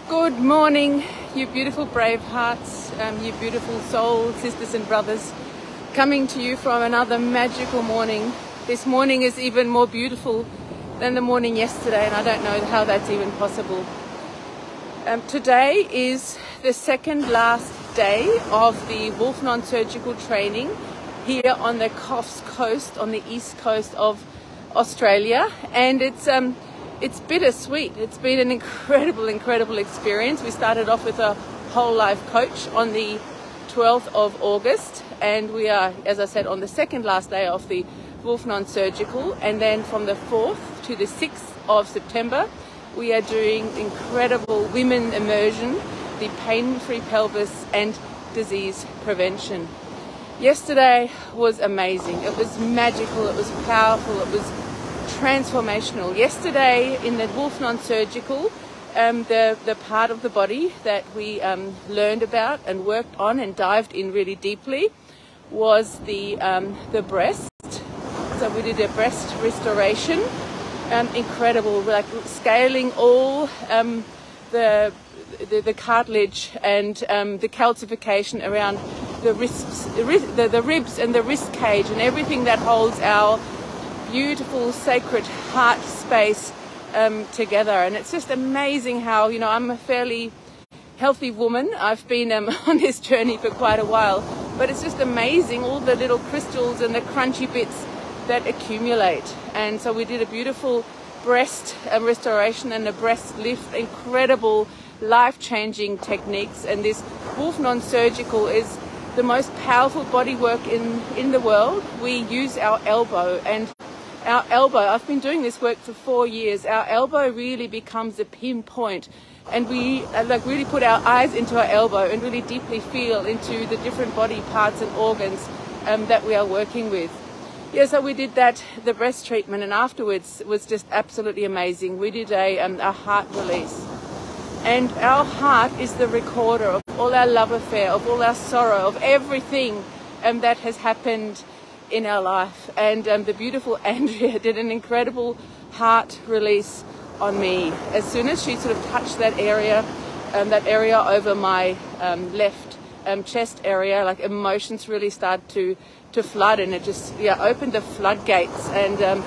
Good morning, you beautiful brave hearts, you beautiful soul sisters and brothers, coming to you from another magical morning. This morning is even more beautiful than the morning yesterday, and I don't know how that's even possible. Today is the second last day of the Wolf non-surgical training here on the coast, on the east coast of Australia, and it's bittersweet. It's been an incredible experience. We started off with a whole life coach on the 12th of August, and we are, as I said, on the second last day of the Wolf non-surgical, and then from the 4th to the 6th of September we are doing incredible women immersion, the pain-free pelvis and disease prevention. Yesterday was amazing. It was magical, it was powerful, it was transformational. Yesterday in the Wolf non-surgical, the part of the body that we learned about and worked on and dived in really deeply was the breast. So we did a breast restoration, incredible, like scaling all the cartilage and the calcification around the ribs and the wrist cage and everything that holds our beautiful sacred heart space together. And it's just amazing how, you know, I'm a fairly healthy woman. I've been on this journey for quite a while, but it's just amazing all the little crystals and the crunchy bits that accumulate. And so we did a beautiful breast restoration and a breast lift, incredible life-changing techniques. And this Wolf non-surgical is the most powerful body work in the world. We use our elbow, and our elbow, I've been doing this work for 4 years, our elbow really becomes a pinpoint, and we really put our eyes into our elbow and really deeply feel into the different body parts and organs that we are working with. Yeah, so we did that, the breast treatment, and afterwards was just absolutely amazing. We did a heart release. And our heart is the recorder of all our love affair, of all our sorrow, of everything that has happened in our life. And the beautiful Andrea did an incredible heart release on me. As soon as she sort of touched that area over my left chest area, like emotions really started to flood, and it just opened the floodgates. And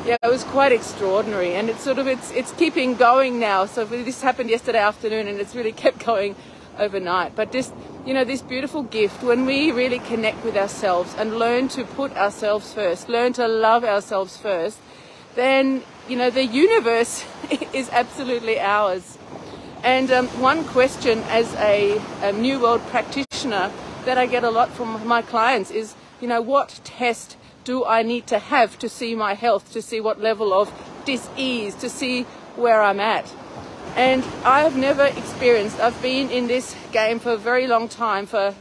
it was quite extraordinary, and it's keeping going now. So this happened yesterday afternoon, and it's really kept going overnight. But just, you know, this beautiful gift, when we really connect with ourselves and learn to put ourselves first, learn to love ourselves first, then, you know, the universe is absolutely ours. And one question as a New World practitioner that I get a lot from my clients is, you know, what test do I need to have to see my health, to see what level of dis-ease, to see where I'm at? And I have never experienced, I've been in this game for a very long time, for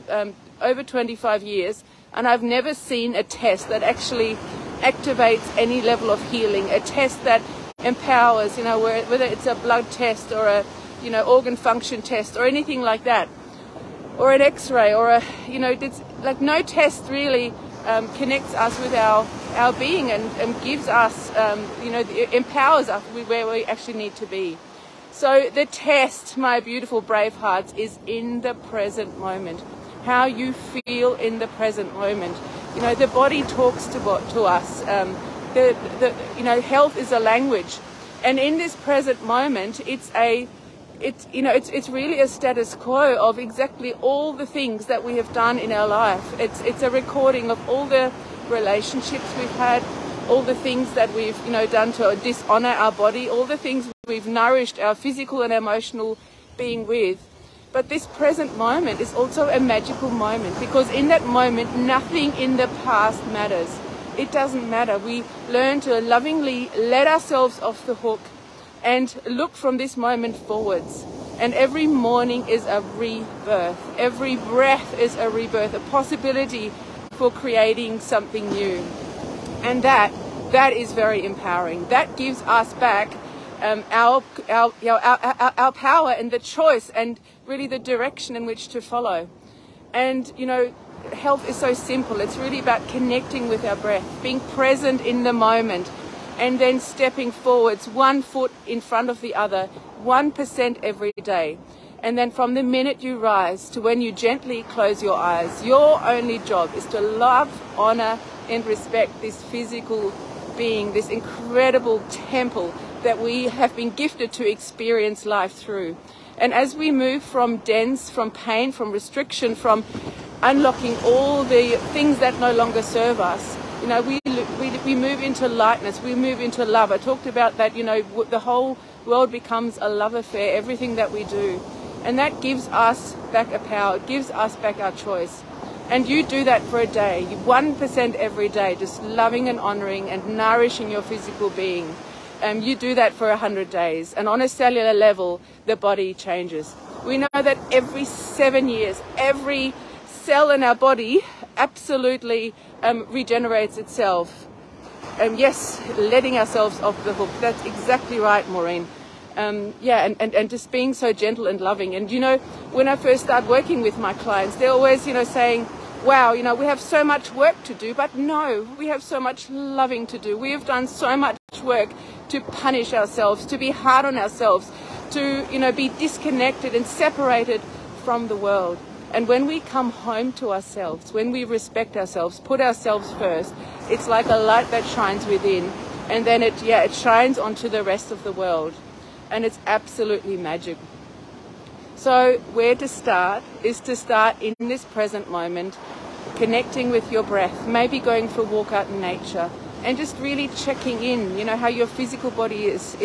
over 25 years, and I've never seen a test that actually activates any level of healing, a test that empowers, you know, whether it's a blood test or a, you know, organ function test or anything like that, or an x-ray, or a, you know, it's like no test really connects us with our being and gives us, you know, empowers us where we actually need to be. So the test, my beautiful brave hearts, is in the present moment. How you feel in the present moment. You know, the body talks to us. You know, health is a language, and in this present moment, it's really a status quo of exactly all the things that we have done in our life. It's a recording of all the relationships we've had, all the things that we've, you know, done to dishonor our body, all the things we've nourished our physical and emotional being with. But this present moment is also a magical moment, because in that moment, nothing in the past matters. It doesn't matter. We learn to lovingly let ourselves off the hook and look from this moment forwards. And every morning is a rebirth. Every breath is a rebirth, a possibility for creating something new. And that is very empowering. That gives us back our power and the choice and really the direction in which to follow. And, you know, health is so simple. It's really about connecting with our breath, being present in the moment, and then stepping forwards, 1 foot in front of the other, 1% every day. And then from the minute you rise to when you gently close your eyes, your only job is to love, honor, and respect this physical being, this incredible temple that we have been gifted to experience life through. And as we move from dense, from pain, from restriction, from unlocking all the things that no longer serve us, you know, we move into lightness, we move into love. I talked about that, you know, the whole world becomes a love affair, everything that we do. And that gives us back a power, it gives us back our choice. And you do that for a day, 1% every day, just loving and honoring and nourishing your physical being. You do that for 100 days. And on a cellular level, the body changes. We know that every 7 years, every cell in our body absolutely regenerates itself. Yes, letting ourselves off the hook. That's exactly right, Maureen. Yeah, and just being so gentle and loving. And, you know, when I first started working with my clients, they're always, you know, saying, wow, you know, we have so much work to do. But no, we have so much loving to do. We have done so much work to punish ourselves, to be hard on ourselves, to, you know, be disconnected and separated from the world. And when we come home to ourselves, when we respect ourselves, put ourselves first, it's like a light that shines within, and then it shines onto the rest of the world. And it's absolutely magic. So where to start is to start in this present moment, connecting with your breath, maybe going for a walk out in nature, and just really checking in, you know, how your physical body is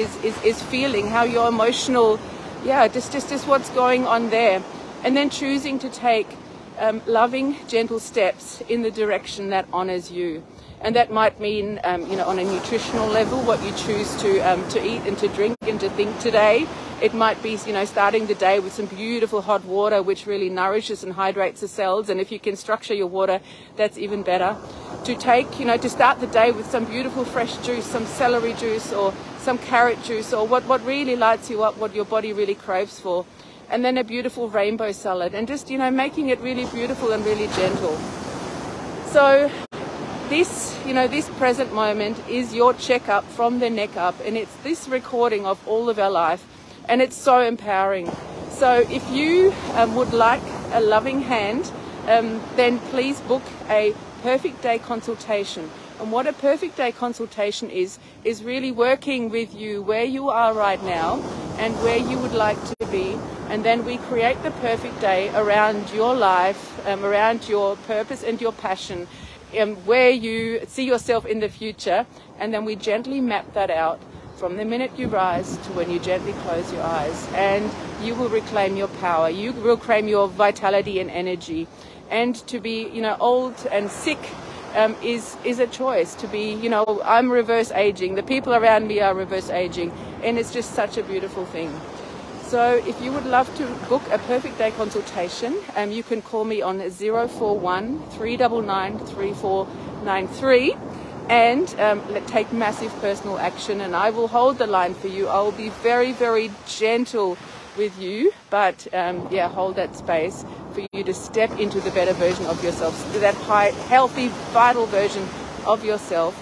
feeling, how your emotional, just what's going on there. And then choosing to take loving, gentle steps in the direction that honors you. And that might mean, you know, on a nutritional level, what you choose to eat and to drink and to think today. It might be, you know, starting the day with some beautiful hot water, which really nourishes and hydrates the cells. And if you can structure your water, that's even better. To take, you know, to start the day with some beautiful fresh juice, some celery juice or some carrot juice, or what really lights you up, what your body really craves for. And then a beautiful rainbow salad, and just, you know, making it really beautiful and really gentle. So this, you know, this present moment is your checkup from the neck up, and it's this recording of all of our life, and it's so empowering. So if you would like a loving hand, then please book a Perfect Day Consultation. And what a Perfect Day Consultation is really working with you where you are right now and where you would like to be. And then we create the perfect day around your life, around your purpose and your passion, where you see yourself in the future. And then we gently map that out from the minute you rise to when you gently close your eyes. And you will reclaim your power. You will reclaim your vitality and energy. And to be, you know, old and sick is a choice. To be, you know, I'm reverse aging. The people around me are reverse aging. And it's just such a beautiful thing. So if you would love to book a Perfect Day Consultation, you can call me on 041 399 3493 and take massive personal action, and I will hold the line for you. I will be very, very gentle with you, but hold that space for you to step into the better version of yourself, that high, healthy, vital version of yourself.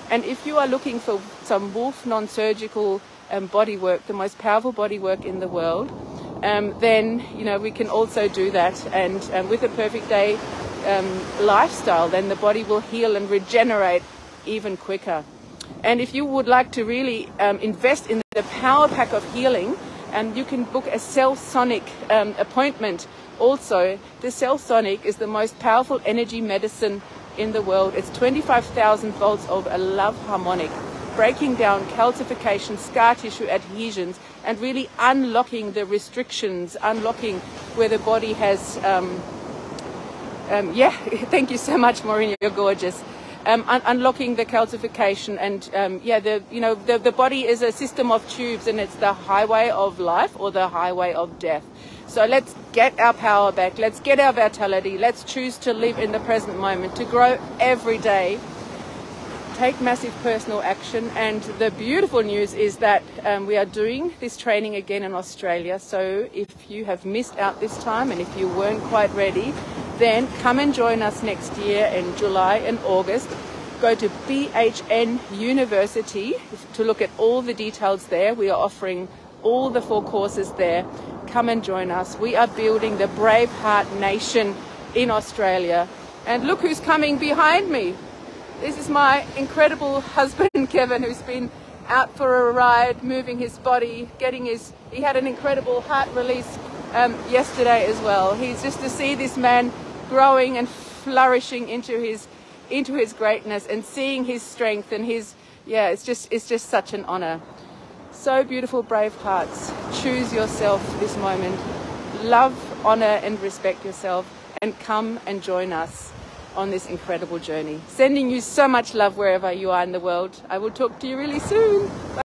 And if you are looking for some wolf non-surgical body work, the most powerful body work in the world, then, you know, we can also do that. And with a Perfect Day lifestyle, then the body will heal and regenerate even quicker. And if you would like to really invest in the power pack of healing, you can book a Cell Sonic appointment also. The Cell Sonic is the most powerful energy medicine in the world. It's 25,000 volts of a love harmonic, breaking down calcification, scar tissue adhesions, and really unlocking the restrictions, unlocking where the body has, thank you so much, Maureen, you're gorgeous. Unlocking the calcification, and the body is a system of tubes, and it's the highway of life or the highway of death. So let's get our power back, let's get our vitality, let's choose to live in the present moment, to grow every day, take massive personal action. And the beautiful news is that we are doing this training again in Australia. So if you have missed out this time and if you weren't quite ready, then come and join us next year in July and August. go to BHN University to look at all the details there. We are offering all the 4 courses there. Come and join us. We are building the BraveHeart Nation in Australia. And look who's coming behind me. This is my incredible husband, Kevin, who's been out for a ride, moving his body, he had an incredible heart release yesterday as well. He's just to see this man growing and flourishing into his greatness and seeing his strength and it's just such an honor. So beautiful, brave hearts. Choose yourself this moment. Love, honor, and respect yourself, and come and join us on this incredible journey. Sending you so much love wherever you are in the world. I will talk to you really soon. Bye.